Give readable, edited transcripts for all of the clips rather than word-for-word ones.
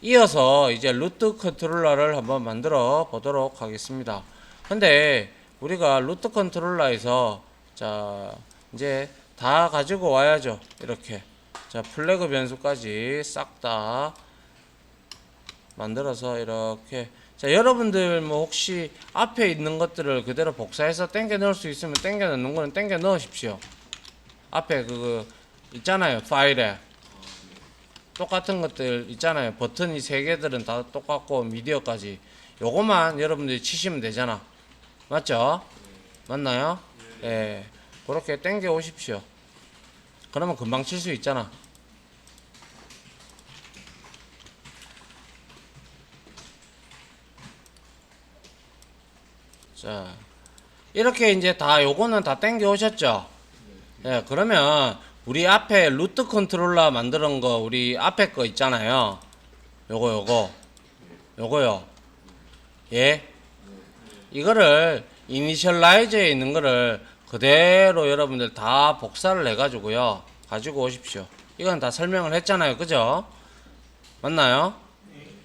이어서 이제 루트 컨트롤러를 한번 만들어 보도록 하겠습니다. 근데 우리가 루트 컨트롤러에서 자 이제 다 가지고 와야죠. 이렇게 자 플래그 변수까지 싹 다 만들어서 이렇게 자 여러분들 뭐 혹시 앞에 있는 것들을 그대로 복사해서 땡겨 넣을 수 있으면 땡겨 넣는 거는 땡겨 넣으십시오. 앞에 그거 있잖아요. 파일에 똑같은 것들 있잖아요. 버튼이 세 개들은 다 똑같고 미디어까지 요것만 여러분들이 치시면 되잖아. 맞죠? 맞나요? 예. 그렇게 땡겨 오십시오. 그러면 금방 칠 수 있잖아. 자, 이렇게 이제 다 요거는 다 땡겨 오셨죠? 예, 그러면 우리 앞에 루트 컨트롤러 만드는 거 우리 앞에 거 있잖아요. 요거요. 예. 이거를 이니셜라이저에 있는 거를 그대로 여러분들 다 복사를 해 가지고요. 가지고 오십시오. 이건 다 설명을 했잖아요. 그죠? 맞나요?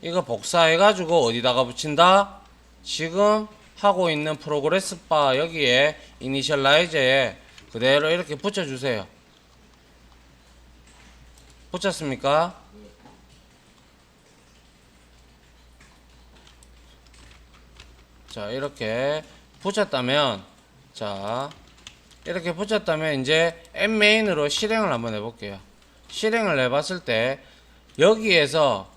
이거 복사해 가지고 어디다가 붙인다? 지금 하고 있는 프로그레스 바 여기에 이니셜라이저에 그대로 이렇게 붙여 주세요. 붙였습니까? 자, 이렇게 붙였다면, 자, 이렇게 붙였다면 이제 nmain으로 실행을 한번 해볼게요. 실행을 해봤을 때 여기에서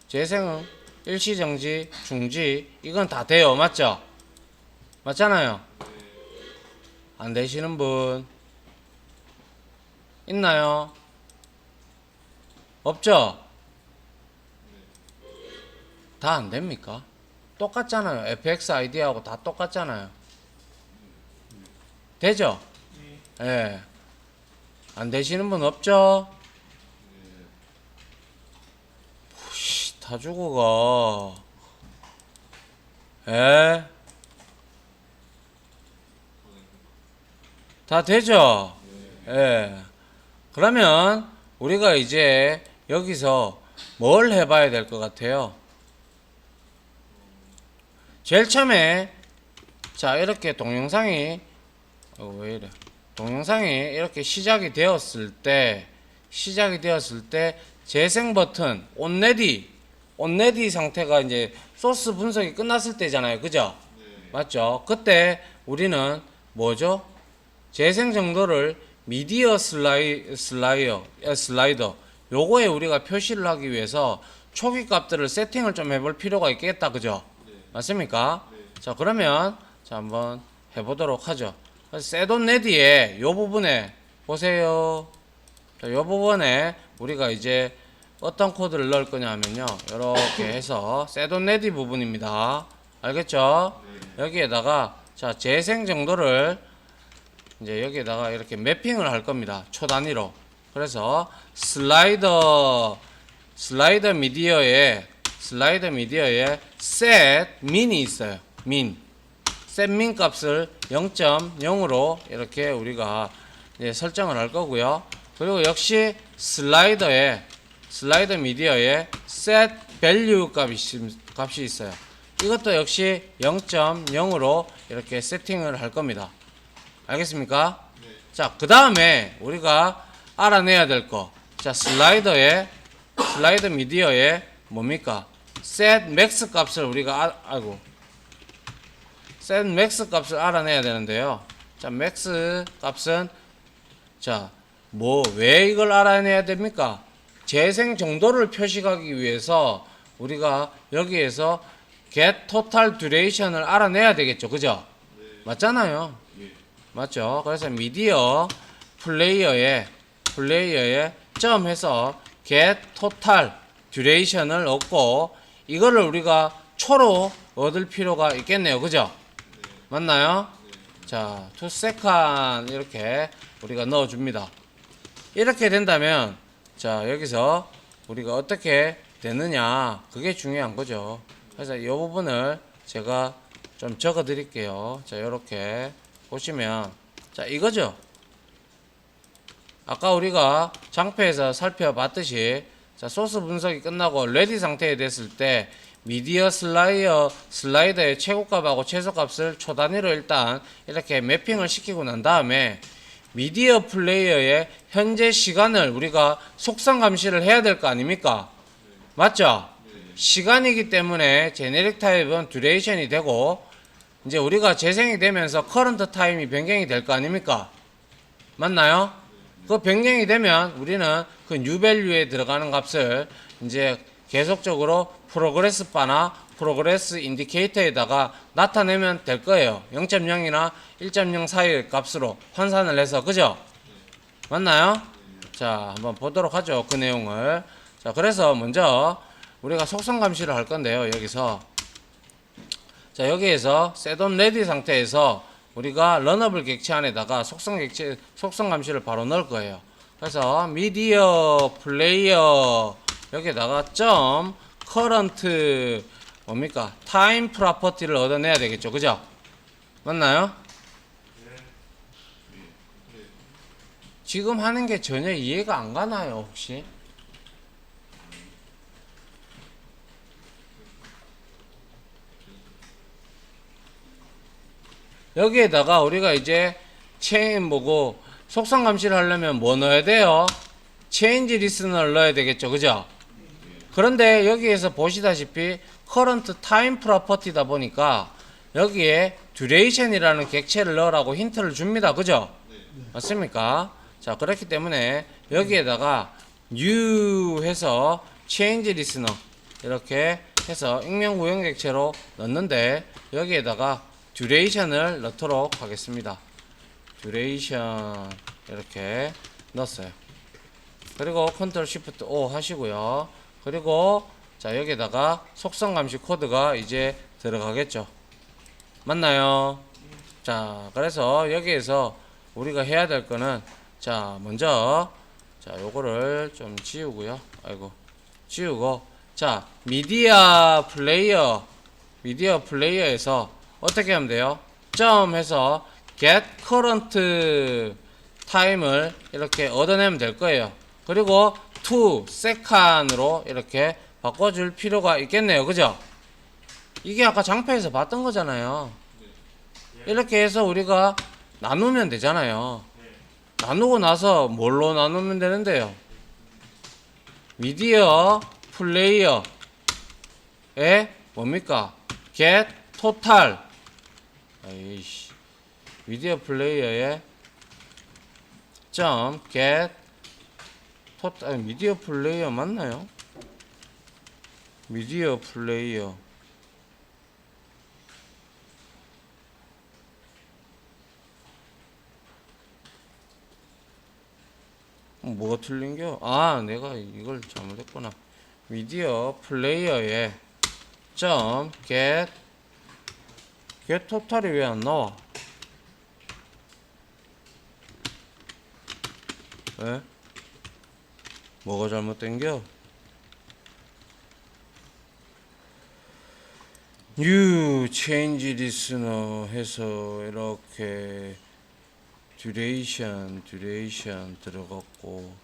재생은 일시정지, 중지 이건 다 돼요. 맞죠? 맞잖아요. 안 되시는 분 있나요? 없죠? 다 안 됩니까? 똑같잖아요. fx id하고 다 똑같잖아요. 되죠? 예. 안 되시는 분 없죠? 푸시, 다 죽어가. 예? 다 되죠? 예. 그러면 우리가 이제 여기서 뭘 해봐야 될 것 같아요? 제일 처음에 자 이렇게 동영상이 왜 이래? 동영상이 이렇게 시작이 되었을 때 재생 버튼 온레디 상태가 이제 소스 분석이 끝났을 때잖아요. 그죠? 맞죠? 그때 우리는 뭐죠? 재생 정도를 미디어 슬라이더 요거에 우리가 표시를 하기 위해서 초기 값들을 세팅을 좀 해볼 필요가 있겠다. 그죠? 맞습니까? 자 그러면 자 한번 해보도록 하죠. 셋온레디에 요 부분에 보세요. 자, 요 부분에 우리가 이제 어떤 코드를 넣을 거냐 하면요. 이렇게 해서 셋온레디 부분입니다. 알겠죠? 여기에다가 자 재생 정도를 이제 여기에다가 이렇게 매핑을 할 겁니다. 초 단위로. 그래서 슬라이더 미디어에 set min이 있어요. set min 값을 0.0으로 이렇게 우리가 이제 설정을 할 거고요. 그리고 역시 슬라이더 미디어에 set value 값이 있어요. 이것도 역시 0.0으로 이렇게 세팅을 할 겁니다. 알겠습니까? 자, 그 다음에 우리가 알아내야 될 거. 자, 슬라이더 미디어에 뭡니까? set max 값을 우리가 set max 값을 알아내야 되는데요. 자, max 값은 자, 왜 이걸 알아내야 됩니까? 재생 정도를 표시하기 위해서 우리가 여기에서 get total duration을 알아내야 되겠죠. 그죠? 맞잖아요. 맞죠? 그래서 미디어 플레이어에 점 해서 get total duration을 얻고 이거를 우리가 초로 얻을 필요가 있겠네요. 그죠? 맞나요? 자, 2 second 이렇게 우리가 넣어줍니다. 이렇게 된다면 자 여기서 우리가 어떻게 되느냐 그게 중요한 거죠. 그래서 이 부분을 제가 좀 적어 드릴게요. 자 이렇게 보시면 자 이거죠. 아까 우리가 장표에서 살펴봤듯이 자, 소스 분석이 끝나고 레디 상태에 됐을 때 미디어 슬라이더의 최고값하고 최소값을 초 단위로 일단 이렇게 매핑을 시키고 난 다음에 미디어 플레이어의 현재 시간을 우리가 속성 감시를 해야 될 거 아닙니까? 맞죠? 시간이기 때문에 제네릭 타입은 듀레이션이 되고 이제 우리가 재생이 되면서 커런트 타임이 변경이 될 거 아닙니까? 맞나요? 그 변경이 되면 우리는 그 뉴 밸류에 들어가는 값을 이제 계속적으로 프로그레스 바나 프로그레스 인디케이터에다가 나타내면 될 거예요. 0.0이나 1.0 사이의 값으로 환산을 해서, 그죠? 맞나요? 자, 한번 보도록 하죠. 그 내용을. 자, 그래서 먼저 우리가 속성 감시를 할 건데요. 여기서. 자, 여기에서 셋온 레디 상태에서 우리가 러너블 객체 안에다가 속성 감시를 바로 넣을 거예요. 그래서 미디어 플레이어 여기에다가 점 커런트 뭡니까? 타임 프로퍼티를 얻어내야 되겠죠. 그죠? 맞나요? 지금 하는 게 전혀 이해가 안 가나요, 혹시? 여기에다가 우리가 이제 체인 뭐고 속성 감시를 하려면 뭐 넣어야 돼요? 체인지 리스너를 넣어야 되겠죠. 그죠? 그런데 여기에서 보시다시피 커런트 타임 프로퍼티다 보니까 여기에 듀레이션이라는 객체를 넣으라고 힌트를 줍니다. 그죠? 맞습니까? 자, 그렇기 때문에 여기에다가 new 해서 change listener 이렇게 해서 익명 구형 객체로 넣는데 여기에다가 duration을 넣도록 하겠습니다. duration 이렇게 넣었어요. 그리고 컨트롤 시프트 O 하시고요. 그리고 자, 여기에다가 속성 감시 코드가 이제 들어가겠죠. 맞나요? 자, 그래서 여기에서 우리가 해야 될 거는 자, 먼저 자, 요거를 좀 지우고요. 아이고. 지우고 자, 미디어 플레이어에서 어떻게 하면 돼요? 점 해서 get current time을 이렇게 얻어내면 될 거예요. 그리고 to second으로 이렇게 바꿔줄 필요가 있겠네요. 그죠? 이게 아까 장표에서 봤던 거잖아요. 이렇게 해서 우리가 나누면 되잖아요. 나누고 나서 뭘로 나누면 되는데요? 미디어 플레이어에 뭡니까? get total. 아이씨. 미디어 플레이어에 점 get total. 미디어 플레이어 맞나요? 미디어 플레이어 뭐가 틀린겨? 아, 내가 이걸 잘못했구나. 미디어 플레이어에 점 get total이 왜 안 나와? 왜? 뭐가 잘못된겨? new change listener 해서 이렇게 duration 들어갔고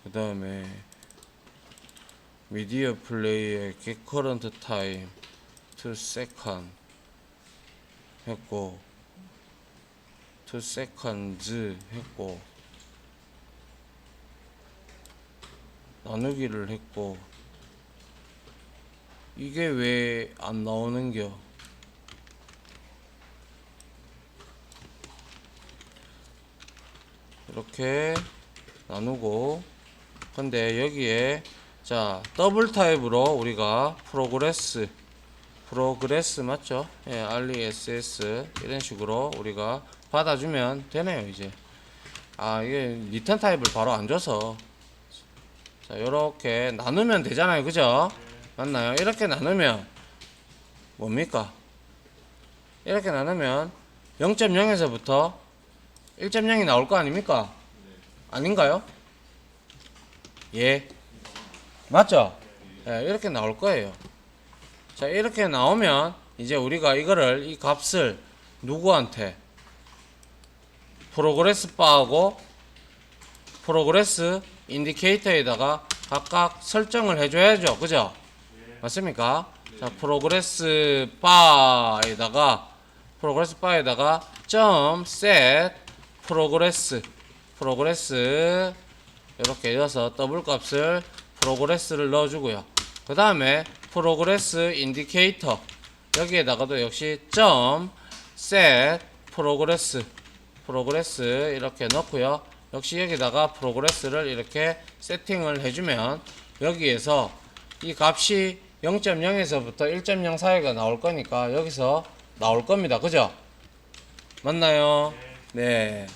그 다음에 미디어 플레이에 get current time 2 second 했고 2 seconds 했고 나누기를 했고 이게 왜 안 나오는겨? 이렇게 나누고 근데 여기에 자 더블 타입으로 우리가 프로그레스 맞죠? 예, RESS 이런 식으로 우리가 받아주면 되네요. 이제 아 이게 리턴 타입을 바로 안 줘서 자 요렇게 나누면 되잖아요. 그죠? 맞나요? 이렇게 나누면 뭡니까? 이렇게 나누면 0.0에서부터 1.0이 나올 거 아닙니까? 아닌가요? 예. 맞죠? 예, 이렇게 나올 거예요. 자, 이렇게 나오면 이제 우리가 이 값을 누구한테? 프로그레스 바하고 프로그레스 인디케이터에다가 각각 설정을 해줘야죠. 그죠? 맞습니까? 자, 프로그레스 바에다가 점 set 프로그레스 이렇게 넣어서 더블 값을 프로그레스를 넣어주고요. 그 다음에 프로그레스 인디케이터 여기에다가도 역시 점 set 프로그레스 이렇게 넣고요. 역시 여기다가 프로그레스를 이렇게 세팅을 해주면 여기에서 이 값이 0.0에서부터 1.0 사이가 나올 거니까 여기서 나올 겁니다. 그죠? 맞나요? 네.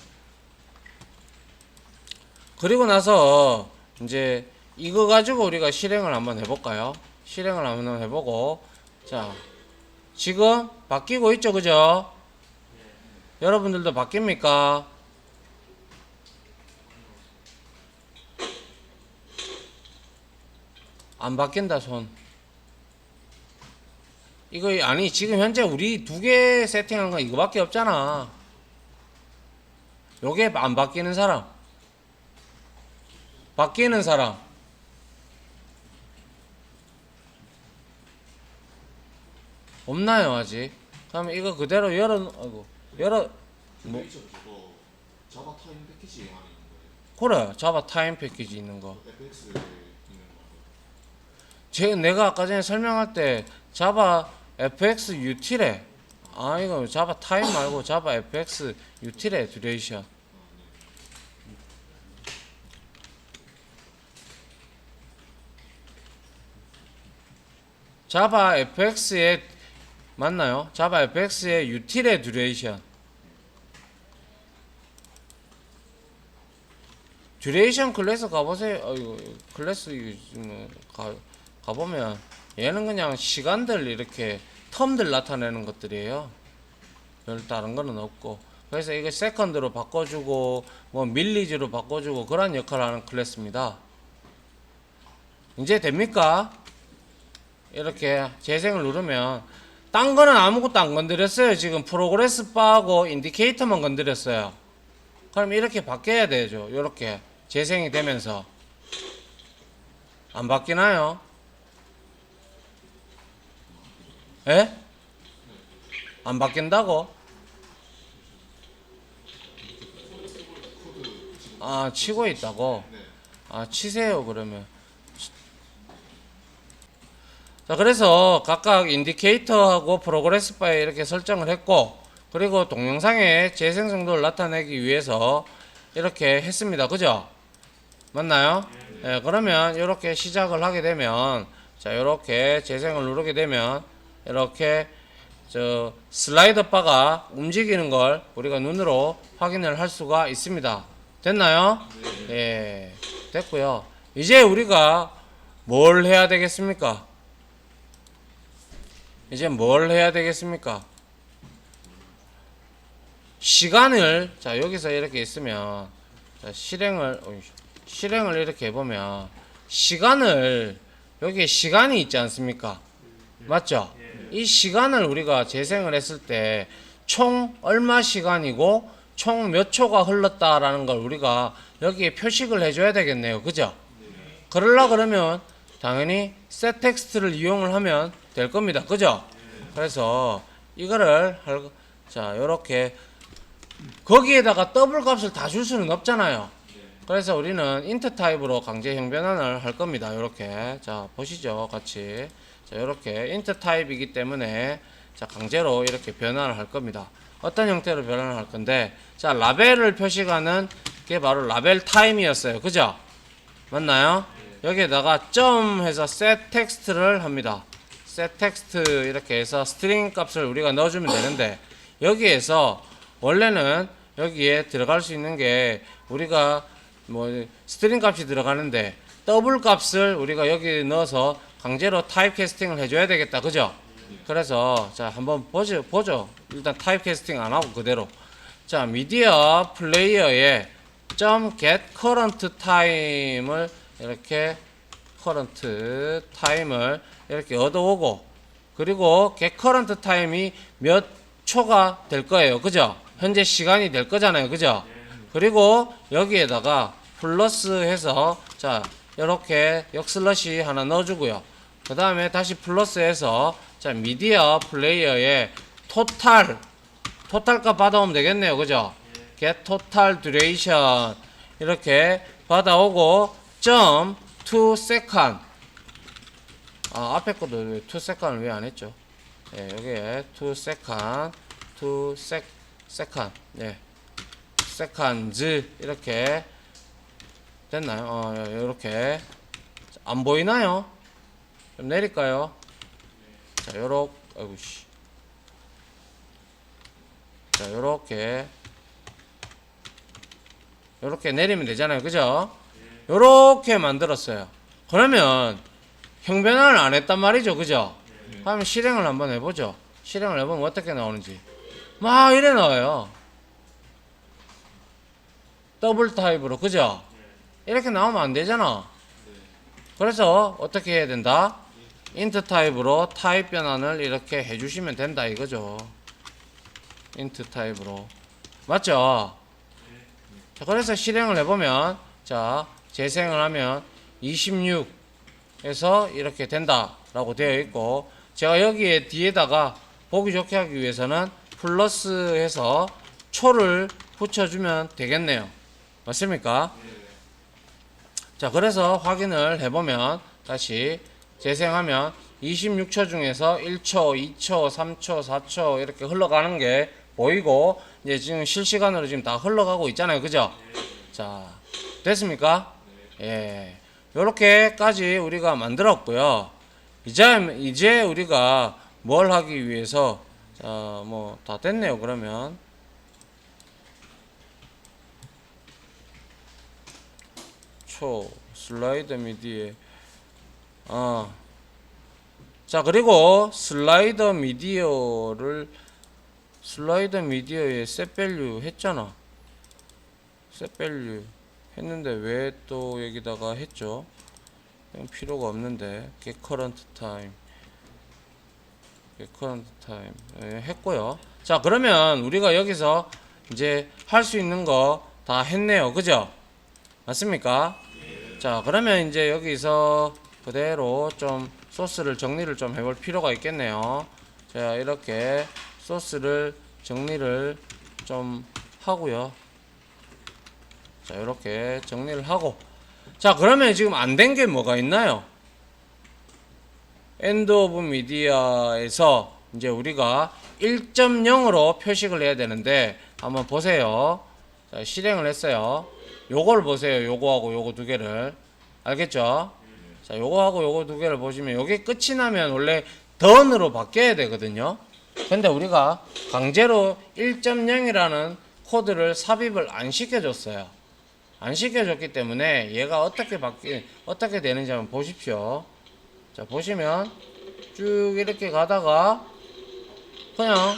그리고 나서 이제 이거 가지고 우리가 실행을 한번 해볼까요? 실행을 한번 해보고, 자, 지금 바뀌고 있죠, 그죠? 여러분들도 바뀝니까? 안 바뀐다, 손. 이거 아니 지금 현재 우리 두 개 세팅한 건 이거밖에 없잖아. 요게 안 바뀌는 사람, 바뀌는 사람. 없나요 아직? 그럼 이거 그대로 열어 뭐 저거 자바 타임 패키지 안에 있는 거예요? 그래 자바 타임 패키지 있는 거. FX 있는 거. 내가 아까 전에 설명할 때 자바 fx util에 이거 자바 타임 말고 자바 fx util에 듀레이션. 자바 fx의 맞나요? 자바 fx의 util의 듀레이션. 듀레이션 클래스 가보세요. 이거 클래스 가보면 얘는 그냥 시간들 이렇게 텀들 나타내는 것들이에요. 별 다른 거는 없고. 그래서 이거 세컨드로 바꿔주고 뭐 밀리지로 바꿔주고 그런 역할을 하는 클래스입니다. 이제 됩니까? 이렇게 재생을 누르면 딴 거는 아무것도 안 건드렸어요. 지금 프로그레스 바하고 인디케이터만 건드렸어요. 그럼 이렇게 바뀌어야 되죠. 이렇게 재생이 되면서. 안 바뀌나요? 예? 안 바뀐다고? 치고 있다고? 치세요 그러면. 자, 그래서 각각 인디케이터하고 프로그레스 바에 이렇게 설정을 했고, 그리고 동영상의 재생 정도를 나타내기 위해서 이렇게 했습니다. 그죠? 맞나요? 네, 그러면 이렇게 시작을 하게 되면, 자, 이렇게 재생을 누르게 되면, 이렇게 슬라이더 바가 움직이는 걸 우리가 눈으로 확인을 할 수가 있습니다. 됐나요? 네, 됐고요. 이제 우리가 뭘 해야 되겠습니까? 이제 뭘 해야 되겠습니까? 시간을, 자, 여기서 이렇게 있으면, 자, 실행을 이렇게 해보면, 시간을, 여기에 시간이 있지 않습니까? 맞죠? 이 시간을 우리가 재생을 했을 때, 총 얼마 시간이고, 총 몇 초가 흘렀다라는 걸 우리가 여기에 표식을 해줘야 되겠네요. 그죠? 그러면, 당연히 set 텍스트를 이용을 하면 될 겁니다. 그죠? 그래서 이거를 자, 요렇게 거기에다가 더블 값을 다 줄 수는 없잖아요. 그래서 우리는 int 타입으로 강제 형변환을 할 겁니다. 요렇게. 자, 보시죠. 같이. 자, 요렇게 int 타입이기 때문에 자, 강제로 이렇게 변환을 할 겁니다. 어떤 형태로 변환을 할 건데, 자, 라벨을 표시하는 게 바로 라벨 타임이었어요. 그죠? 맞나요? 여기에다가 점 해서 set 텍스트를 합니다. set 텍스트 이렇게 해서 스트링 값을 우리가 넣어주면 되는데, 여기에서 원래는 여기에 들어갈 수 있는 게 우리가 뭐 스트링 값이 들어가는데 더블 값을 우리가 여기 넣어서 강제로 타입 캐스팅을 해줘야 되겠다. 그죠? 그래서 자, 한번 보죠. 일단 타입 캐스팅 안 하고 그대로. 자, 미디어 플레이어에 .get current time을 이렇게 current time을 이렇게 얻어오고, 그리고 get current time이 몇 초가 될 거예요. 그죠? 현재 시간이 될 거잖아요. 그죠? 그리고 여기에다가 플러스 해서 자, 이렇게 역슬러시 하나 넣어주고요. 그 다음에 다시 플러스해서 자 미디어 플레이어에 토탈 값 받아오면 되겠네요. 그죠? get total duration 이렇게 받아오고 점 to second 앞에 것도 왜 to second을 왜 안 했죠? 예, 여기에 to second 예, seconds 이렇게 됐나요? 이렇게 안 보이나요? 좀 내릴까요? 자, 요렇게 아이고씨. 자, 요렇게 내리면 되잖아요. 그죠? 요렇게 만들었어요. 그러면 형변화를 안 했단 말이죠. 그죠? 그러면 실행을 한번 해보죠. 실행을 해보면 어떻게 나오는지. 막 이래 나와요. 더블 타입으로. 그죠? 이렇게 나오면 안 되잖아. 그래서 어떻게 해야 된다? int 타입으로 타입 변환을 이렇게 해주시면 된다 이거죠. int 타입으로. 맞죠? 자, 그래서 실행을 해보면, 자, 재생을 하면 26에서 이렇게 된다라고 되어 있고, 제가 여기에 뒤에다가 보기 좋게 하기 위해서는 플러스 해서 초를 붙여주면 되겠네요. 맞습니까? 자, 그래서 확인을 해보면, 다시 재생하면 26초 중에서 1초, 2초, 3초, 4초 이렇게 흘러가는 게 보이고, 이제 지금 실시간으로 지금 다 흘러가고 있잖아요. 그죠? 자, 됐습니까? 예. 요렇게까지 우리가 만들었고요. 이제 우리가 뭘 하기 위해서, 자, 뭐, 다 됐네요. 그러면. 슬라이드 미디에, 자, 그리고 슬라이더 미디어에 setValue 했잖아. setValue 했는데 왜 또 여기다가 했죠? 이건 필요가 없는데 get current time 예, 했고요. 자, 그러면 우리가 여기서 이제 할 수 있는 거 다 했네요. 그죠? 맞습니까? 자, 그러면 이제 여기서 그대로 좀 소스를 정리를 좀 해볼 필요가 있겠네요. 자, 이렇게 소스를 정리를 좀 하고요. 자, 이렇게 정리를 하고. 자, 그러면 지금 안 된 게 뭐가 있나요? end of media에서 이제 우리가 1.0으로 표식을 해야 되는데 한번 보세요. 자, 실행을 했어요. 요걸 보세요. 요거하고 요거 두 개를. 알겠죠? 자, 요거하고 요거 두 개를 보시면 요게 끝이 나면 원래 done으로 바뀌어야 되거든요. 근데 우리가 강제로 1.0이라는 코드를 삽입을 안 시켜줬어요. 안 시켜줬기 때문에 얘가 어떻게 되는지 한번 보십시오. 자, 보시면 쭉 이렇게 가다가 그냥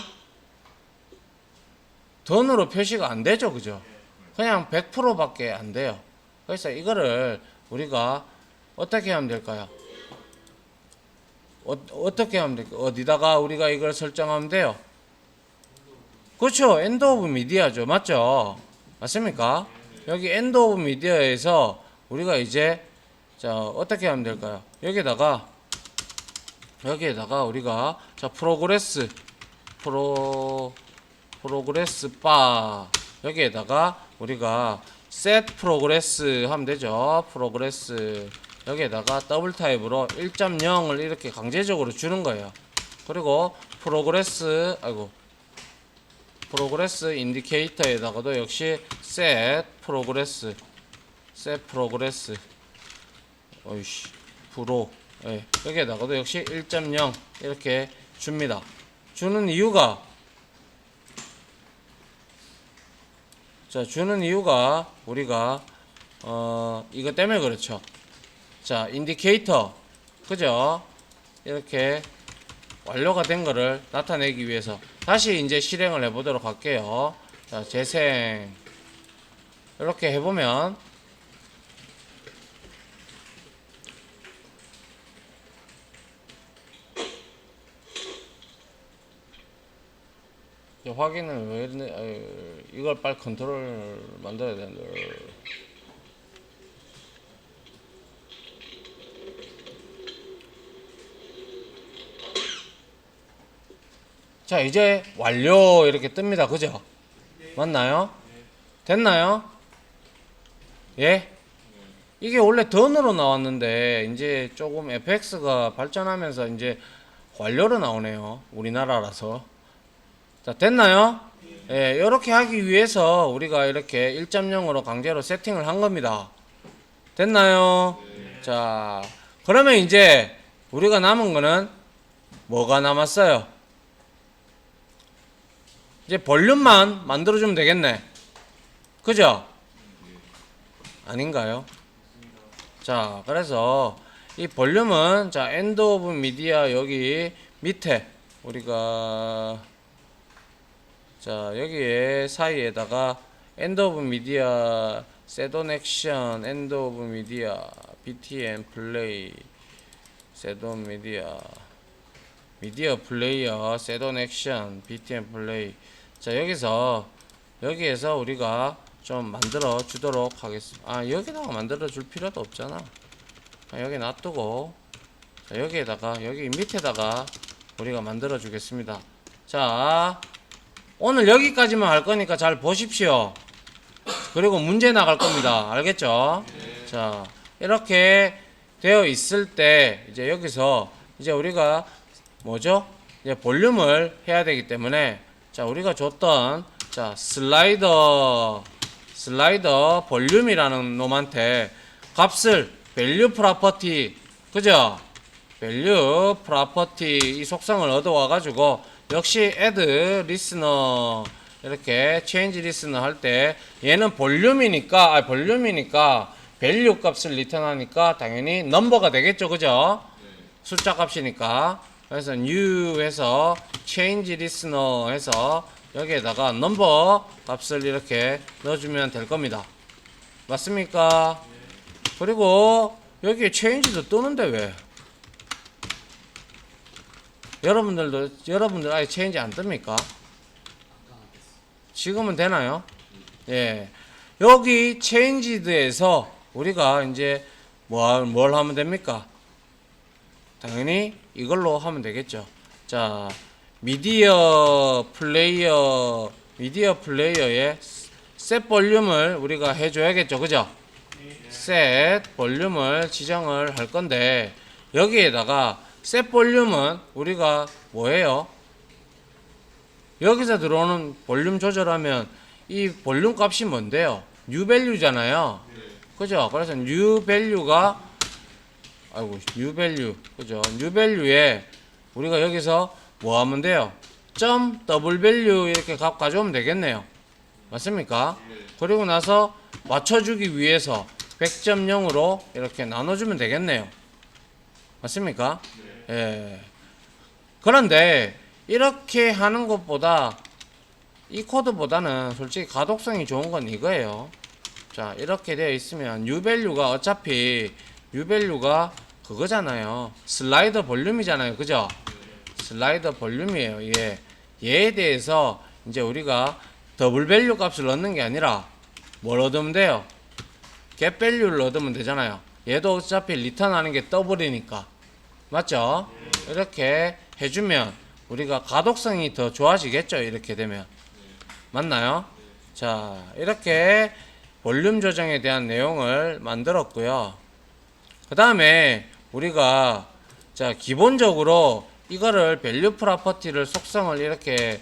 done으로 표시가 안 되죠. 그죠? 그냥 100%밖에 안 돼요. 그래서 이거를 우리가 어떻게 하면 될까요? 어떻게 하면 될까요? 어디다가 우리가 이걸 설정하면 돼요? 그렇죠. end of media죠. 맞죠? 맞습니까? 여기 end of media에서 우리가 이제 자, 어떻게 하면 될까요? 여기에다가 우리가 자, 프로그레스 바 여기에다가 우리가 set progress 하면 되죠. progress 여기에다가 더블 타입으로 1.0을 이렇게 강제적으로 주는 거예요. 그리고 progress 인디케이터에다가도 역시 set progress 어이씨 프로 예, 여기에다가도 역시 1.0 이렇게 줍니다. 주는 이유가 우리가 이것 때문에 그렇죠. 자, 인디케이터 그죠? 이렇게 완료가 된 거를 나타내기 위해서 다시 이제 실행을 해보도록 할게요. 자, 재생 이렇게 해보면 확인을 왜 했네? 이걸 빨리 컨트롤 만들어야 되는데. 자, 이제 완료 이렇게 뜹니다. 그죠? 맞나요? 됐나요? 예? 이게 원래 던으로 나왔는데 이제 조금 FX가 발전하면서 이제 완료로 나오네요. 우리나라라서. 자, 됐나요? 예, 이렇게 하기 위해서 우리가 이렇게 1.0으로 강제로 세팅을 한 겁니다. 됐나요? 자, 그러면 이제 우리가 남은 거는 뭐가 남았어요? 이제 볼륨만 만들어주면 되겠네. 그죠? 아닌가요? 자, 그래서 이 볼륨은 자, 엔드 오브 미디어 여기 밑에 우리가 자, 여기에 사이에다가 엔드 오브 미디어 셋온 액션 엔드 오브 미디어 btm 플레이 셋온 미디어 미디어 플레이어 셋온 액션 btm 플레이. 자, 여기에서 우리가 좀 만들어 주도록 하겠습니다. 아, 여기다가 만들어 줄 필요도 없잖아. 여기 놔두고 자, 여기에다가 여기 밑에다가 우리가 만들어 주겠습니다. 자, 오늘 여기까지만 할 거니까 잘 보십시오. 그리고 문제 나갈 겁니다. 알겠죠? 자, 이렇게 되어 있을 때 이제 여기서 이제 우리가 뭐죠? 이제 볼륨을 해야 되기 때문에 자, 우리가 줬던 자, 슬라이더 볼륨이라는 놈한테 값을 value property, 그죠? value property 이 속성을 얻어와 가지고 역시 add listener 이렇게 change listener 할 때 얘는 볼륨이니까 value 값을 리턴하니까 당연히 number가 되겠죠, 그죠? 숫자 값이니까. 그래서 new 해서 change listener 해서 여기에다가 number 값을 이렇게 넣어주면 될 겁니다. 맞습니까? 그리고 여기에 change도 뜨는데 왜? 여러분들 아예 change 안 뜹니까? 지금은 되나요? 예. 여기 changed에서 우리가 이제 뭘 하면 됩니까? 당연히 이걸로 하면 되겠죠. 자, 미디어 플레이어의 셋 볼륨을 우리가 해줘야겠죠, 그죠? 셋 볼륨을 지정을 할 건데 여기에다가 셋 볼륨은 우리가 뭐예요? 여기서 들어오는 볼륨 조절하면 이 볼륨 값이 뭔데요? new value잖아요. 그죠? 그래서 new value가 new value, 그죠? new value에 우리가 여기서 뭐 하면 돼요? 점 더블 밸류 이렇게 값 가져오면 되겠네요. 맞습니까? 그리고 나서 맞춰주기 위해서 100.0으로 이렇게 나눠주면 되겠네요. 맞습니까? 예. 그런데 이렇게 하는 것보다 이 코드보다는 솔직히 가독성이 좋은 건 이거예요. 자, 이렇게 되어 있으면 new value가 어차피 new value가 그거잖아요. 슬라이더 볼륨이잖아요. 그죠? 슬라이더 볼륨이에요. 예. 얘에 대해서 이제 우리가 더블 밸류 값을 넣는 게 아니라 뭘 얻으면 돼요? 겟 밸류를 얻으면 되잖아요. 얘도 어차피 리턴하는 게 더블이니까. 맞죠? 이렇게 해주면 우리가 가독성이 더 좋아지겠죠. 이렇게 되면. 맞나요? 자, 이렇게 볼륨 조정에 대한 내용을 만들었고요. 그 다음에 우리가 자, 기본적으로 이거를 밸류 프로퍼티를 속성을 이렇게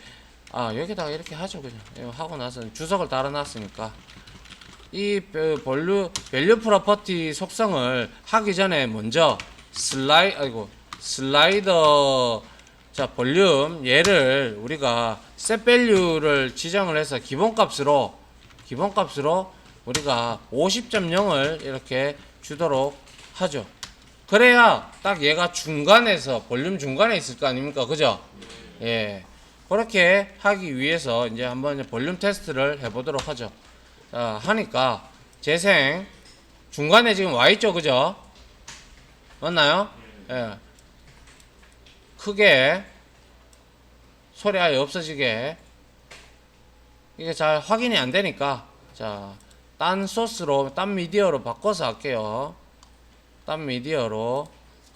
여기다가 이렇게 하죠. 그냥 이거 하고 나서 주석을 달아놨으니까 이 밸류 프로퍼티 속성을 하기 전에 먼저 슬라이더 자, 볼륨 얘를 우리가 set value를 지정을 해서 기본값으로 우리가 50.0을 이렇게 주도록 하죠. 그래야 딱 얘가 중간에서 볼륨 중간에 있을 거 아닙니까? 그죠? 예. 그렇게 하기 위해서 이제 한번 볼륨 테스트를 해보도록 하죠. 자, 하니까 재생 중간에 지금 와 있죠, 그죠? 맞나요? 예. 크게 소리 아예 없어지게 이게 잘 확인이 안 되니까 자, 딴 소스로 딴 미디어로 바꿔서 할게요. 딴 미디어로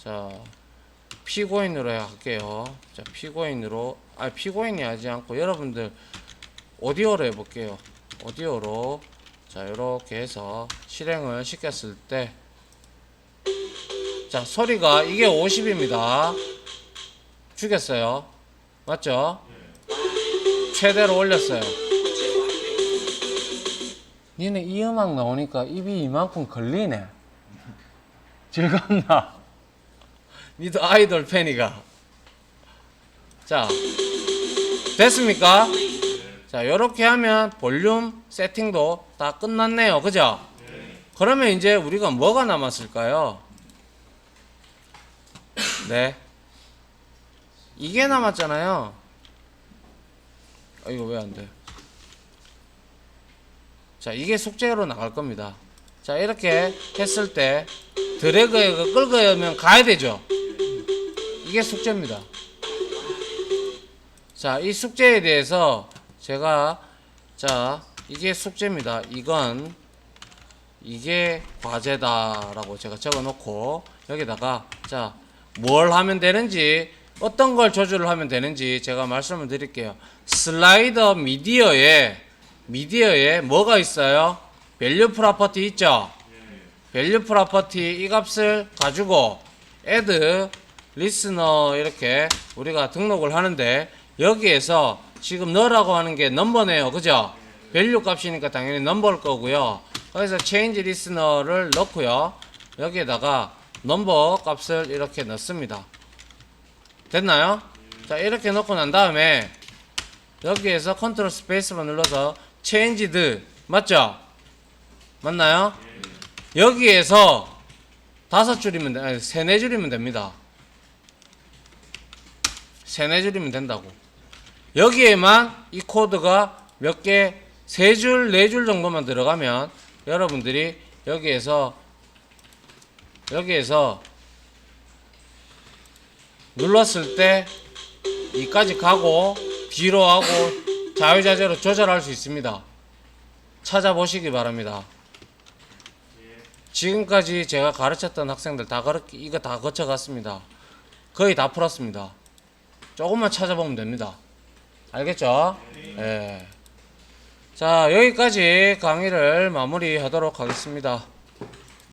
자, 피고인으로 할게요. 자, 피고인으로, 피고인이 하지 않고 여러분들 오디오로 해볼게요. 오디오로. 자, 이렇게 해서 실행을 시켰을 때, 자, 소리가 이게 50입니다. 죽였어요. 맞죠? 최대로 올렸어요. 니네 이 음악 나오니까 입이 이만큼 걸리네. 즐겁나? 니도 아이돌 팬이가. 자, 됐습니까? 자, 요렇게 하면 볼륨 세팅도 다 끝났네요. 그죠? 그러면 이제 우리가 뭐가 남았을까요? 네. 이게 남았잖아요. 이거 왜 안 돼? 자, 이게 숙제로 나갈 겁니다. 자, 이렇게 했을 때 드래그에 끌고면 가야 되죠. 이게 숙제입니다. 자, 이 숙제에 대해서 제가, 자, 이게 숙제입니다. 이게 과제다라고 제가 적어 놓고 여기다가, 자, 뭘 하면 되는지, 어떤 걸 조절을 하면 되는지 제가 말씀을 드릴게요. 슬라이더 미디어에 뭐가 있어요? 밸류 프로퍼티 있죠? 밸류 프로퍼티 이 값을 가지고 add listener 이렇게 우리가 등록을 하는데, 여기에서 지금 너라고 하는 게 넘버네요. 그죠? 밸류 값이니까 당연히 넘버일 거고요. 그래서 change listener를 넣고요. 여기에다가 넘버 값을 이렇게 넣습니다. 됐나요? 자, 이렇게 넣고 난 다음에 여기에서 컨트롤 스페이스만 눌러서 changed 맞죠? 맞나요? 여기에서 5줄이면 아니 3-4줄이면 됩니다. 3-4줄이면 된다고. 여기에만 이 코드가 몇 개, 3줄, 4줄 정도만 들어가면 여러분들이 여기에서 눌렀을 때 이까지 가고 뒤로 하고 자유자재로 조절할 수 있습니다. 찾아보시기 바랍니다. 지금까지 제가 가르쳤던 학생들 다 그렇게 이거 다 거쳐갔습니다. 거의 다 풀었습니다. 조금만 찾아보면 됩니다. 알겠죠? 예. 자, 여기까지 강의를 마무리하도록 하겠습니다.